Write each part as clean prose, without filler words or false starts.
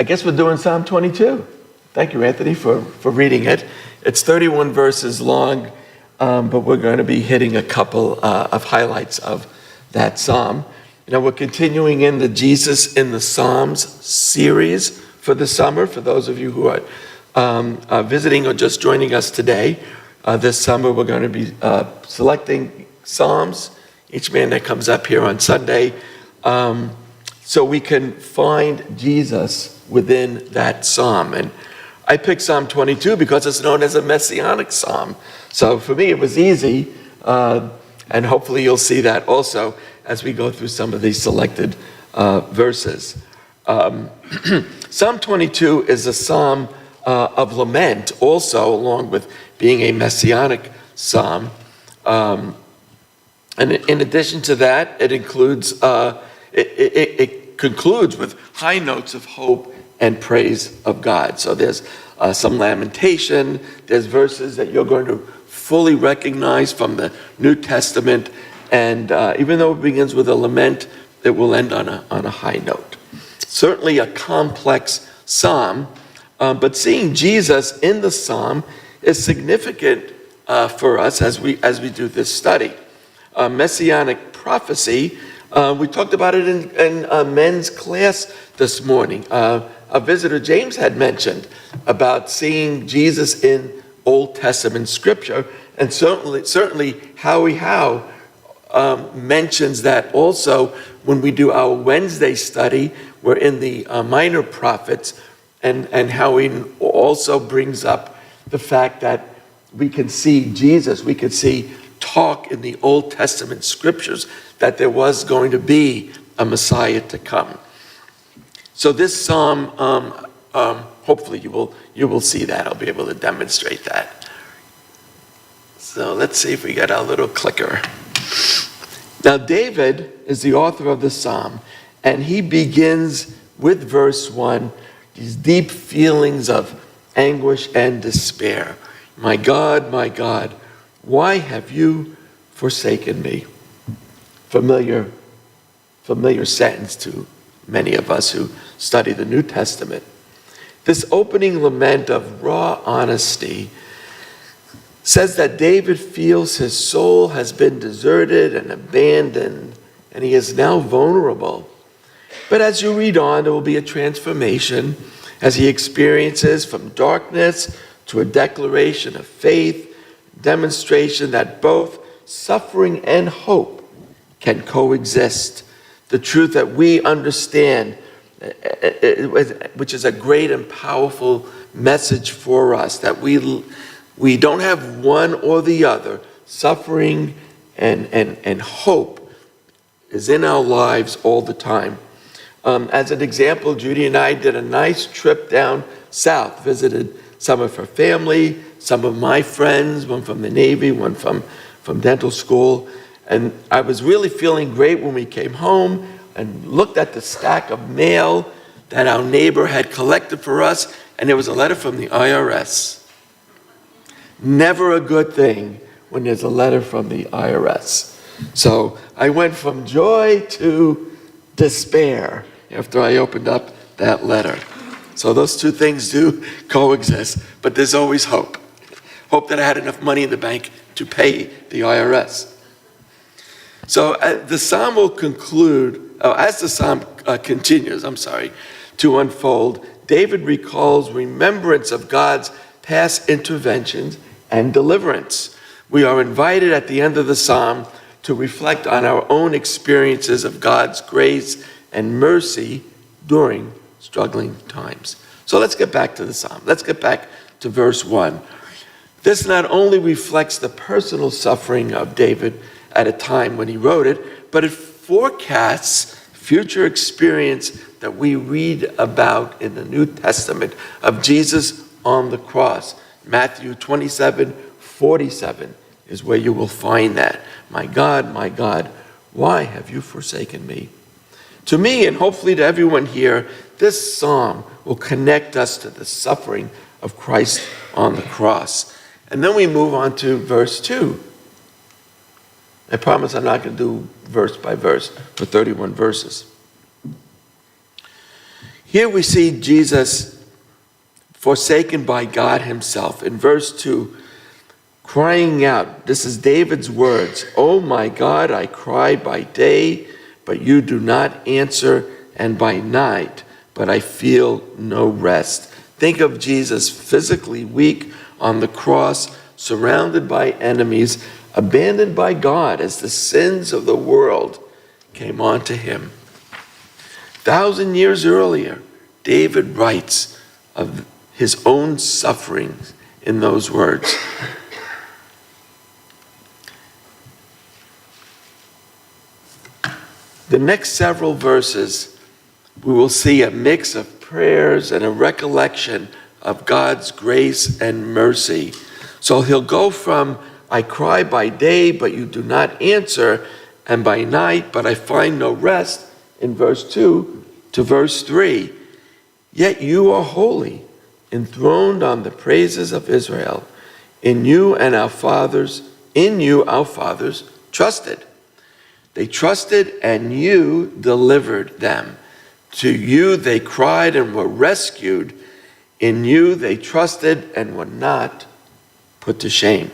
I guess we're doing Psalm 22. Thank you, Anthony, for reading it. It's 31 verses long, but we're going to be hitting a couple of highlights of that psalm. We're continuing in the Jesus in the Psalms series for the summer. For those of you who are visiting or just joining us today, this summer we're going to be selecting psalms, each man that comes up here on Sunday, so we can find Jesus within that psalm. And I picked Psalm 22 because it's known as a messianic psalm. So for me, it was easy, and hopefully you'll see that also as we go through some of these selected verses. Psalm 22 is a psalm of lament also, along with being a messianic psalm. And in addition to that, it includes, it concludes with high notes of hope and praise of God. So there's some lamentation. There's verses that you're going to fully recognize from the New Testament. And even though it begins with a lament, it will end on a high note. Certainly a complex psalm, but seeing Jesus in the psalm is significant for us as we do this study. Messianic prophecy, we talked about it in men's class this morning. A visitor, James, had mentioned about seeing Jesus in Old Testament scripture, and certainly Howie Howe mentions that also when we do our Wednesday study. We're in the minor prophets, and Howie also brings up the fact that we can see Jesus, we could see talk in the Old Testament scriptures that there was going to be a Messiah to come. So this psalm, hopefully you will see that. I'll be able to demonstrate that. So let's see if we get our little clicker. Now David is the author of the psalm, and he begins with verse 1, these deep feelings of anguish and despair. My God, why have you forsaken me? Familiar sentence to many of us who study the New Testament. This opening lament of raw honesty says that David feels his soul has been deserted and abandoned, and he is now vulnerable. But as you read on, there will be a transformation as he experiences from darkness to a declaration of faith, demonstration that both suffering and hope can coexist. The truth that we understand, which is a great and powerful message for us, that we don't have one or the other. Suffering and hope is in our lives all the time. As an example, Judy and I did a nice trip down south, visited some of her family, some of my friends, one from the Navy, one from dental school. And I was really feeling great when we came home and looked at the stack of mail that our neighbor had collected for us, and there was a letter from the IRS. Never a good thing when there's a letter from the IRS. So I went from joy to despair after I opened up that letter. So those two things do coexist, but there's always hope. Hope that I had enough money in the bank to pay the IRS. So the psalm will conclude, as the psalm continues, to unfold, David recalls remembrance of God's past interventions and deliverance. We are invited at the end of the psalm to reflect on our own experiences of God's grace and mercy during struggling times. So let's get back to the psalm. Let's get back to verse 1. This not only reflects the personal suffering of David at a time when he wrote it, but it forecasts future experience that we read about in the New Testament of Jesus on the cross. Matthew 27:47 is where you will find that. My God, why have you forsaken me? To me, and hopefully to everyone here, this psalm will connect us to the suffering of Christ on the cross. And then we move on to verse 2. I promise I'm not going to do verse by verse for 31 verses. Here we see Jesus forsaken by God himself. In verse 2, crying out, this is David's words, "Oh my God, I cry by day, but you do not answer, and by night, but I feel no rest." Think of Jesus physically weak on the cross, surrounded by enemies, abandoned by God as the sins of the world came onto him. 1,000 years earlier, David writes of his own sufferings in those words. The next several verses, we will see a mix of prayers and a recollection of God's grace and mercy. So he'll go from, "I cry by day, but you do not answer, and by night, but I find no rest," in verse 2, to verse 3. "Yet you are holy, enthroned on the praises of Israel. In you our fathers trusted. They trusted, and you delivered them. To you they cried and were rescued. In you they trusted and were not put to shame."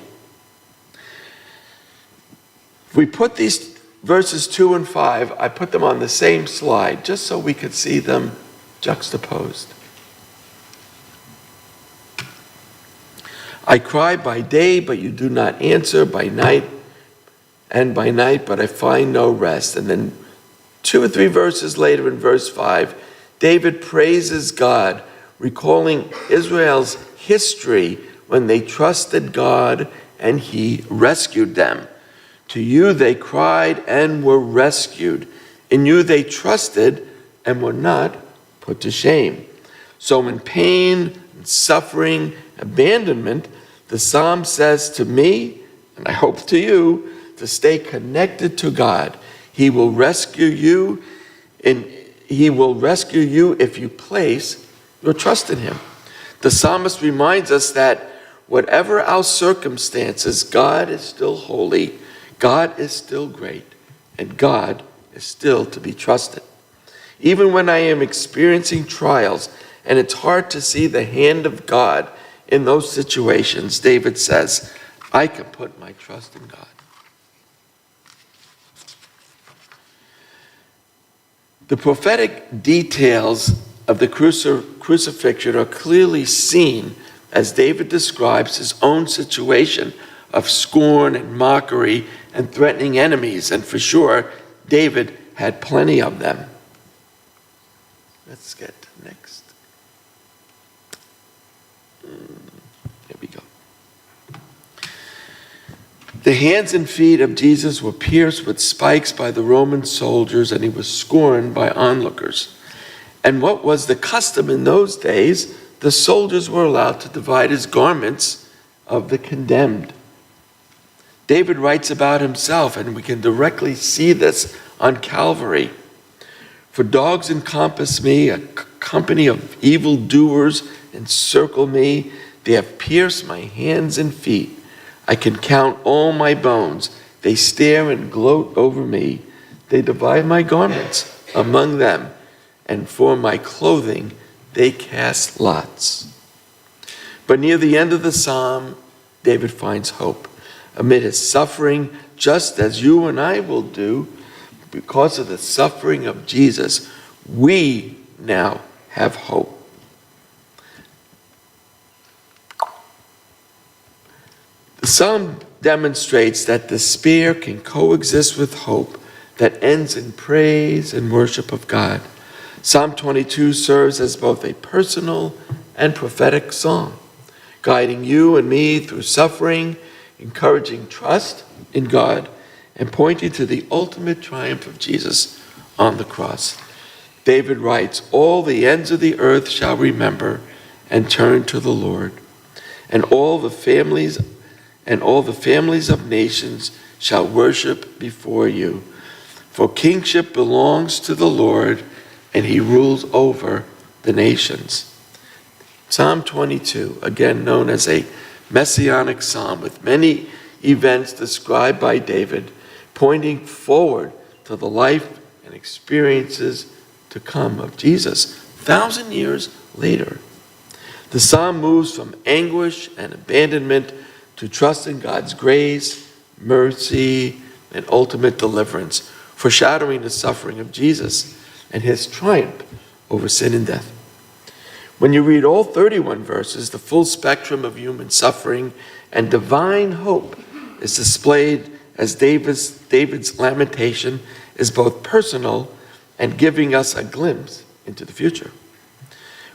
If we put these verses 2 and 5, I put them on the same slide just so we could see them juxtaposed. "I cry by day, but you do not answer, by night, but I find no rest." And then 2 or 3 verses later in verse 5, David praises God, recalling Israel's history when they trusted God and he rescued them. To you they cried and were rescued. In you they trusted and were not put to shame. So in pain, suffering, abandonment, the psalm says to me, and I hope to you, to stay connected to God. He will rescue you, and he will rescue you if you place your trust in him. The psalmist reminds us that whatever our circumstances, God is still holy, God is still great, and God is still to be trusted. Even when I am experiencing trials and it's hard to see the hand of God in those situations, David says, I can put my trust in God. The prophetic details of the crucifixion are clearly seen as David describes his own situation of scorn and mockery and threatening enemies. And for sure, David had plenty of them. Let's get next. Here we go. The hands and feet of Jesus were pierced with spikes by the Roman soldiers, and he was scorned by onlookers. And what was the custom in those days? The soldiers were allowed to divide his garments of the condemned. David writes about himself, and we can directly see this on Calvary. For dogs encompass me, a company of evildoers encircle me. They have pierced my hands and feet. I can count all my bones. They stare and gloat over me. They divide my garments among them, and for my clothing they cast lots. But near the end of the psalm, David finds hope. Amid his suffering, just as you and I will do, because of the suffering of Jesus, we now have hope. The psalm demonstrates that despair can coexist with hope that ends in praise and worship of God. Psalm 22 serves as both a personal and prophetic song, guiding you and me through suffering, encouraging trust in God, and pointing to the ultimate triumph of Jesus on the cross. David writes, all the ends of the earth shall remember and turn to the Lord, and all the families of nations shall worship before you. For kingship belongs to the Lord, and he rules over the nations. Psalm 22, again known as a messianic psalm, with many events described by David, pointing forward to the life and experiences to come of Jesus 2,000 years later. The psalm moves from anguish and abandonment to trust in God's grace, mercy, and ultimate deliverance, foreshadowing the suffering of Jesus and his triumph over sin and death. When you read all 31 verses, the full spectrum of human suffering and divine hope is displayed as David's lamentation is both personal and giving us a glimpse into the future.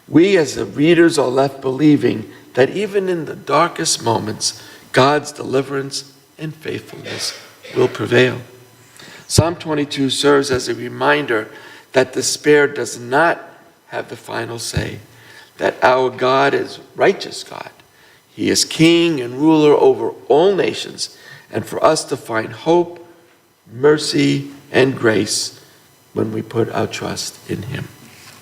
We as the readers are left believing that even in the darkest moments, God's deliverance and faithfulness will prevail. Psalm 22 serves as a reminder that despair does not have the final say, that our God is righteous God. He is king and ruler over all nations, and for us to find hope, mercy, and grace when we put our trust in him.